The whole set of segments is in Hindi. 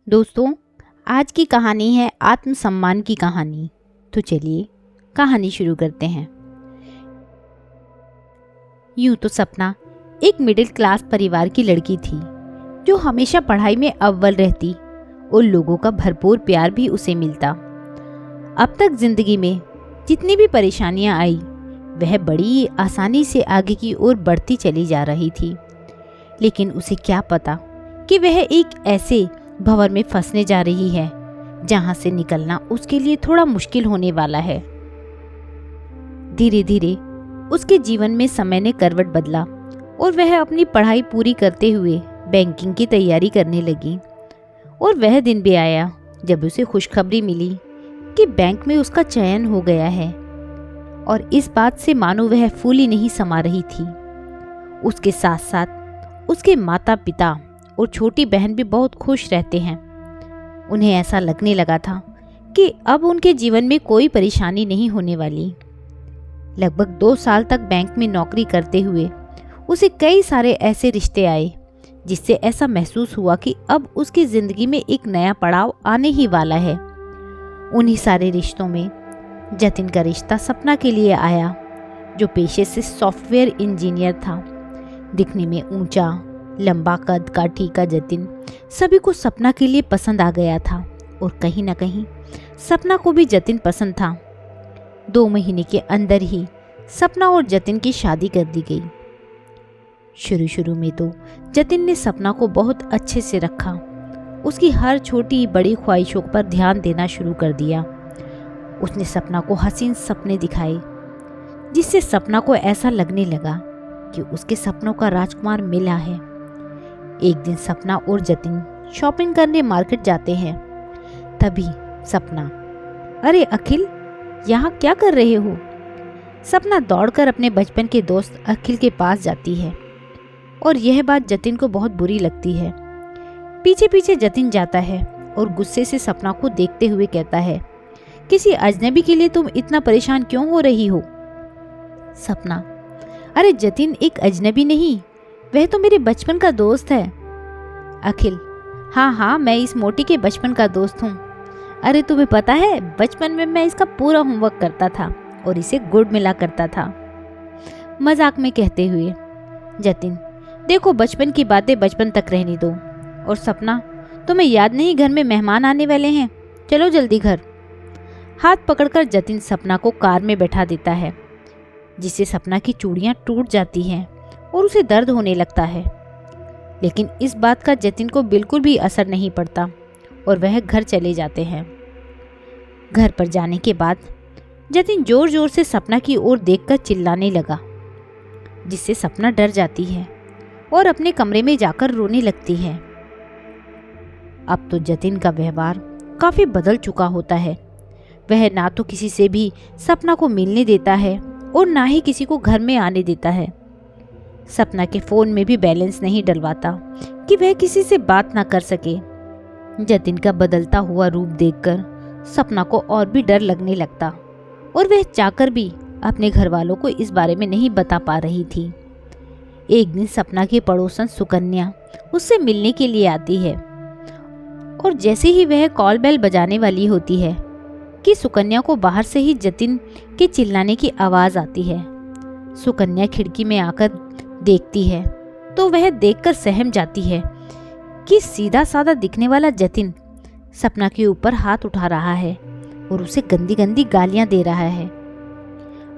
दोस्तों, आज की कहानी है आत्मसम्मान की कहानी। तो चलिए कहानी शुरू करते हैं। यूं तो सपना एक मिडिल क्लास परिवार की लड़की थी जो हमेशा पढ़ाई में अव्वल रहती और लोगों का भरपूर प्यार भी उसे मिलता। अब तक जिंदगी में जितनी भी परेशानियां आई वह बड़ी आसानी से आगे की ओर बढ़ती चली जा रही थी, लेकिन उसे क्या पता कि वह एक ऐसे भंवर में फंसने जा रही है जहां से निकलना उसके लिए थोड़ा मुश्किल होने वाला है। धीरे धीरे उसके जीवन में समय ने करवट बदला और वह अपनी पढ़ाई पूरी करते हुए बैंकिंग की तैयारी करने लगी। और वह दिन भी आया जब उसे खुशखबरी मिली कि बैंक में उसका चयन हो गया है। और इस बात से मानो वह फूली नहीं समा रही थी। उसके साथ साथ उसके माता पिता और छोटी बहन भी बहुत खुश रहते हैं। उन्हें ऐसा लगने लगा था कि अब उनके जीवन में कोई परेशानी नहीं होने वाली। लगभग 2 साल तक बैंक में नौकरी करते हुए उसे कई सारे ऐसे रिश्ते आए जिससे ऐसा महसूस हुआ कि अब उसकी जिंदगी में एक नया पड़ाव आने ही वाला है। उन्हीं सारे रिश्तों में जतिन का रिश्ता सपना के लिए आया, जो पेशे से सॉफ्टवेयर इंजीनियर था। दिखने में ऊंचा, लंबा कद काठी का जतिन सभी को सपना के लिए पसंद आ गया था और कहीं ना कहीं सपना को भी जतिन पसंद था। 2 महीने के अंदर ही सपना और जतिन की शादी कर दी गई। शुरू में तो जतिन ने सपना को बहुत अच्छे से रखा, उसकी हर छोटी बड़ी ख्वाहिशों पर ध्यान देना शुरू कर दिया। उसने सपना को हसीन सपने दिखाए जिससे सपना को ऐसा लगने लगा कि उसके सपनों का राजकुमार मिला है। एक दिन सपना और जतिन शॉपिंग करने मार्केट जाते हैं। तभी सपना, अरे अखिल, यहाँ क्या कर रहे हो? सपना दौड़कर अपने बचपन के दोस्त अखिल के पास जाती है और यह बात जतिन को बहुत बुरी लगती है। पीछे पीछे जतिन जाता है और गुस्से से सपना को देखते हुए कहता है, किसी अजनबी के लिए तुम इतना परेशान क्यों हो रही हो? सपना, अरे जतिन एक अजनबी नहीं, वह तो मेरे बचपन का दोस्त है। अखिल, हाँ, मैं इस मोटी के बचपन का दोस्त हूँ। अरे तुम्हें पता है, बचपन में मैं इसका पूरा होमवर्क करता था और इसे गुड मिला करता था। मजाक में कहते हुए जतिन, देखो बचपन की बातें बचपन तक रहने दो। और सपना, तुम्हें याद नहीं घर में मेहमान आने वाले हैं, चलो जल्दी घर। हाथ पकड़कर जतिन सपना को कार में बैठा देता है, जिससे सपना की चूड़ियाँ टूट जाती हैं और उसे दर्द होने लगता है। लेकिन इस बात का जतिन को बिल्कुल भी असर नहीं पड़ता और वह घर चले जाते हैं। घर पर जाने के बाद जतिन जोर जोर से सपना की ओर देखकर चिल्लाने लगा, जिससे सपना डर जाती है और अपने कमरे में जाकर रोने लगती है। अब तो जतिन का व्यवहार काफी बदल चुका होता है। वह ना तो किसी से भी सपना को मिलने देता है और ना ही किसी को घर में आने देता है। सपना के फोन में भी बैलेंस नहीं डलवाता कि वह किसी से बात ना कर सके। जतिन का बदलता हुआ रूप देखकर सपना को और भी डर लगने लगता और वह चाहकर भी अपने घर वालों को इस बारे में नहीं बता पा रही थी। एक दिन सपना की पड़ोसन सुकन्या उससे मिलने के लिए आती है और जैसे ही वह कॉल बेल बजाने वाली होती है कि सुकन्या को बाहर से ही जतिन के चिल्लाने की आवाज आती है। सुकन्या खिड़की में आकर देखती है तो वह देखकर सहम जाती है कि सीधा साधा दिखने वाला जतिन सपना के ऊपर हाथ उठा रहा है और उसे गंदी गंदी गालियां दे रहा है।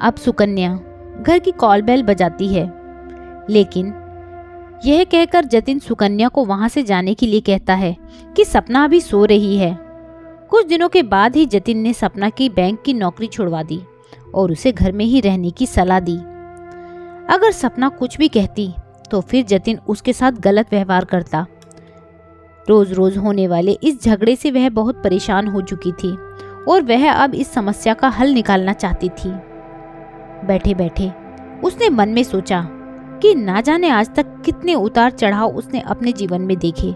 अब सुकन्या घर की कॉल बेल बजाती है, लेकिन यह कहकर जतिन सुकन्या को वहां से जाने के लिए कहता है कि सपना अभी सो रही है। कुछ दिनों के बाद ही जतिन ने सपना की बैंक की नौकरी छुड़वा दी और उसे घर में ही रहने की सलाह दी। अगर सपना कुछ भी कहती तो फिर जतिन उसके साथ गलत व्यवहार करता। रोज रोज होने वाले इस झगड़े से वह बहुत परेशान हो चुकी थी और वह अब इस समस्या का हल निकालना चाहती थी। बैठे बैठे उसने मन में सोचा कि ना जाने आज तक कितने उतार चढ़ाव उसने अपने जीवन में देखे,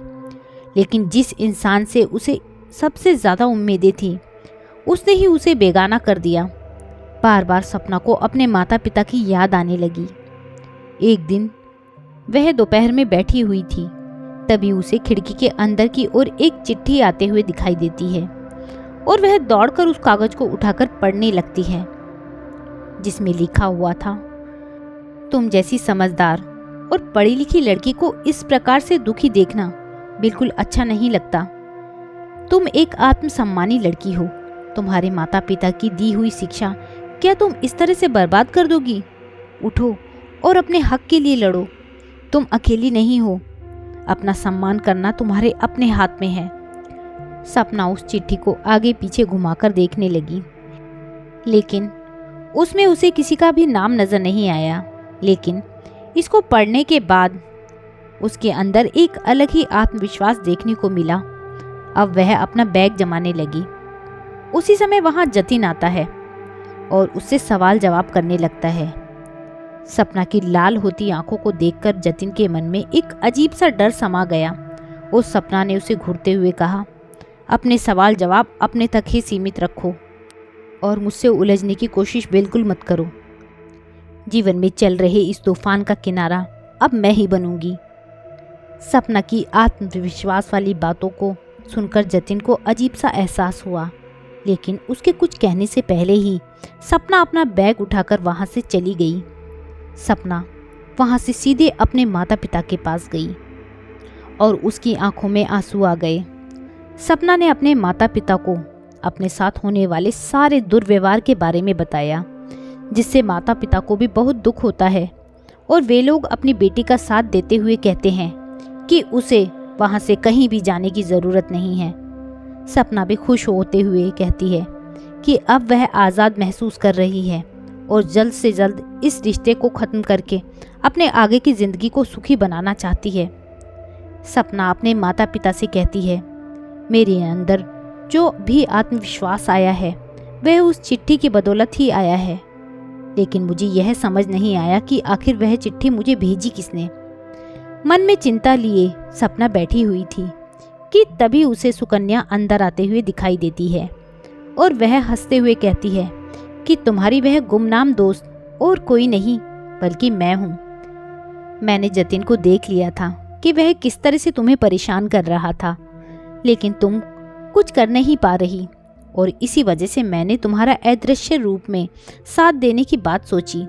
लेकिन जिस इंसान से उसे सबसे ज्यादा उम्मीदें थी उसने ही उसे बेगाना कर दिया। बार बार सपना को अपने माता पिता की याद आने लगी। एक दिन वह दोपहर में बैठी हुई थी तभी उसे खिड़की के अंदर की ओर एक चिट्ठी आते हुए दिखाई देती है और वह दौड़कर उस कागज को उठाकर पढ़ने लगती है, जिसमें लिखा हुआ था, तुम जैसी समझदार और पढ़ी लिखी लड़की को इस प्रकार से दुखी देखना बिल्कुल अच्छा नहीं लगता। तुम एक आत्मसम्मानी लड़की हो। तुम्हारे माता पिता की दी हुई शिक्षा क्या तुम इस तरह से बर्बाद कर दोगी? उठो और अपने हक के लिए लड़ो। तुम अकेली नहीं हो। अपना सम्मान करना तुम्हारे अपने हाथ में है। सपना उस चिट्ठी को आगे पीछे घुमाकर देखने लगी, लेकिन उसमें उसे किसी का भी नाम नजर नहीं आया। लेकिन इसको पढ़ने के बाद उसके अंदर एक अलग ही आत्मविश्वास देखने को मिला। अब वह अपना बैग जमाने लगी। उसी समय वहां जतिन आता है और उससे सवाल जवाब करने लगता है। सपना की लाल होती आंखों को देखकर जतिन के मन में एक अजीब सा डर समा गया और सपना ने उसे घूरते हुए कहा, अपने सवाल जवाब अपने तक ही सीमित रखो और मुझसे उलझने की कोशिश बिल्कुल मत करो। जीवन में चल रहे इस तूफान का किनारा अब मैं ही बनूंगी। सपना की आत्मविश्वास वाली बातों को सुनकर जतिन को अजीब सा एहसास हुआ, लेकिन उसके कुछ कहने से पहले ही सपना अपना बैग उठाकर वहां से चली गई। सपना वहां से सीधे अपने माता पिता के पास गई और उसकी आंखों में आंसू आ गए। सपना ने अपने माता पिता को अपने साथ होने वाले सारे दुर्व्यवहार के बारे में बताया, जिससे माता पिता को भी बहुत दुख होता है और वे लोग अपनी बेटी का साथ देते हुए कहते हैं कि उसे वहां से कहीं भी जाने की ज़रूरत नहीं है। सपना भी खुश होते हुए कहती है कि अब वह आज़ाद महसूस कर रही है और जल्द से जल्द इस रिश्ते को ख़त्म करके अपने आगे की ज़िंदगी को सुखी बनाना चाहती है। सपना अपने माता पिता से कहती है, मेरे अंदर जो भी आत्मविश्वास आया है वह उस चिट्ठी की बदौलत ही आया है, लेकिन मुझे यह समझ नहीं आया कि आखिर वह चिट्ठी मुझे भेजी किसने। मन में चिंता लिए सपना बैठी हुई थी कि तभी उसे सुकन्या अंदर आते हुए दिखाई देती है और वह हंसते हुए कहती है कि तुम्हारी वह गुमनाम दोस्त और कोई नहीं बल्कि मैं हूँ। मैंने जतिन को देख लिया था कि वह किस तरह से तुम्हें परेशान कर रहा था, लेकिन तुम कुछ कर नहीं पा रही और इसी वजह से मैंने तुम्हारा अदृश्य रूप में साथ देने की बात सोची।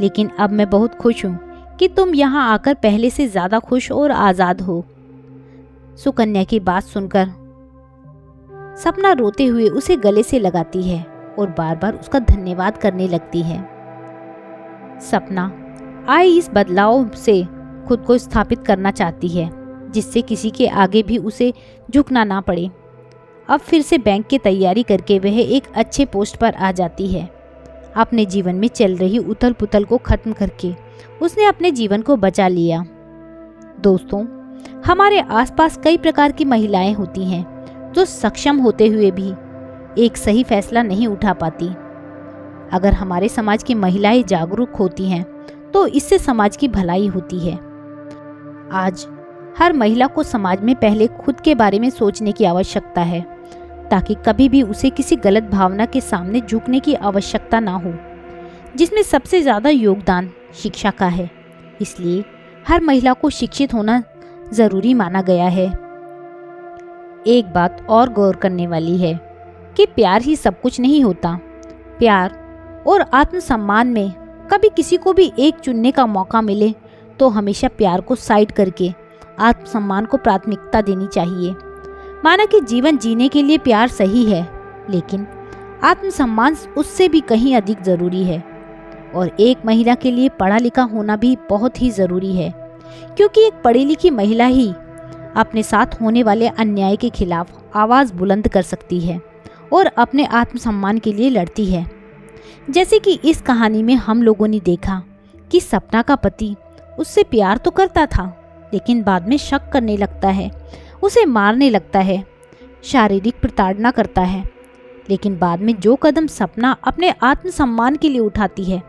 लेकिन अब मैं बहुत खुश हूँ कि तुम यहाँ आकर पहले से ज़्यादा खुश और आज़ाद हो। सुकन्या की बात सुनकर सपना रोते हुए उसे गले से लगाती है और बार बार उसका धन्यवाद करने लगती है। सपना आए इस बदलाव से खुद को स्थापित करना चाहती है, जिससे किसी के आगे भी उसे झुकना ना पड़े। अब फिर से बैंक की तैयारी करके वह एक अच्छे पोस्ट पर आ जाती है। अपने जीवन में चल रही उथल पुथल को खत्म करके उसने अपने जीवन को बचा लिया। दोस्तों, हमारे आसपास कई प्रकार की महिलाएं होती हैं जो सक्षम होते हुए भी एक सही फैसला नहीं उठा पाती। अगर हमारे समाज की महिलाएं जागरूक होती हैं तो इससे समाज की भलाई होती है। आज हर महिला को समाज में पहले खुद के बारे में सोचने की आवश्यकता है, ताकि कभी भी उसे किसी गलत भावना के सामने झुकने की आवश्यकता ना हो, जिसमें सबसे ज़्यादा योगदान शिक्षा का है। इसलिए हर महिला को शिक्षित होना ज़रूरी माना गया है। एक बात और गौर करने वाली है कि प्यार ही सब कुछ नहीं होता। प्यार और आत्मसम्मान में कभी किसी को भी एक चुनने का मौका मिले तो हमेशा प्यार को साइड करके आत्मसम्मान को प्राथमिकता देनी चाहिए। माना कि जीवन जीने के लिए प्यार सही है, लेकिन आत्मसम्मान उससे भी कहीं अधिक ज़रूरी है। और एक महिला के लिए पढ़ा लिखा होना भी बहुत ही ज़रूरी है, क्योंकि एक पढ़ी लिखी महिला ही अपने साथ होने वाले अन्याय के खिलाफ आवाज़ बुलंद कर सकती है और अपने आत्मसम्मान के लिए लड़ती है। जैसे कि इस कहानी में हम लोगों ने देखा कि सपना का पति उससे प्यार तो करता था, लेकिन बाद में शक करने लगता है, उसे मारने लगता है, शारीरिक प्रताड़ना करता है। लेकिन बाद में जो कदम सपना अपने आत्मसम्मान के लिए उठाती है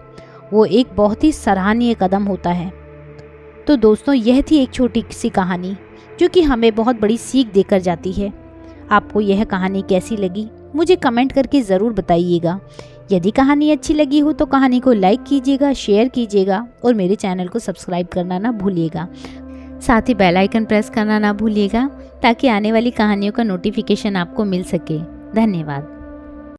वो एक बहुत ही सराहनीय कदम होता है। तो दोस्तों, यह थी एक छोटी सी कहानी जो कि हमें बहुत बड़ी सीख देकर जाती है। आपको यह कहानी कैसी लगी मुझे कमेंट करके ज़रूर बताइएगा। यदि कहानी अच्छी लगी हो तो कहानी को लाइक कीजिएगा, शेयर कीजिएगा और मेरे चैनल को सब्सक्राइब करना ना भूलिएगा। साथ ही बेल आइकन प्रेस करना ना भूलिएगा ताकि आने वाली कहानियों का नोटिफिकेशन आपको मिल सके। धन्यवाद।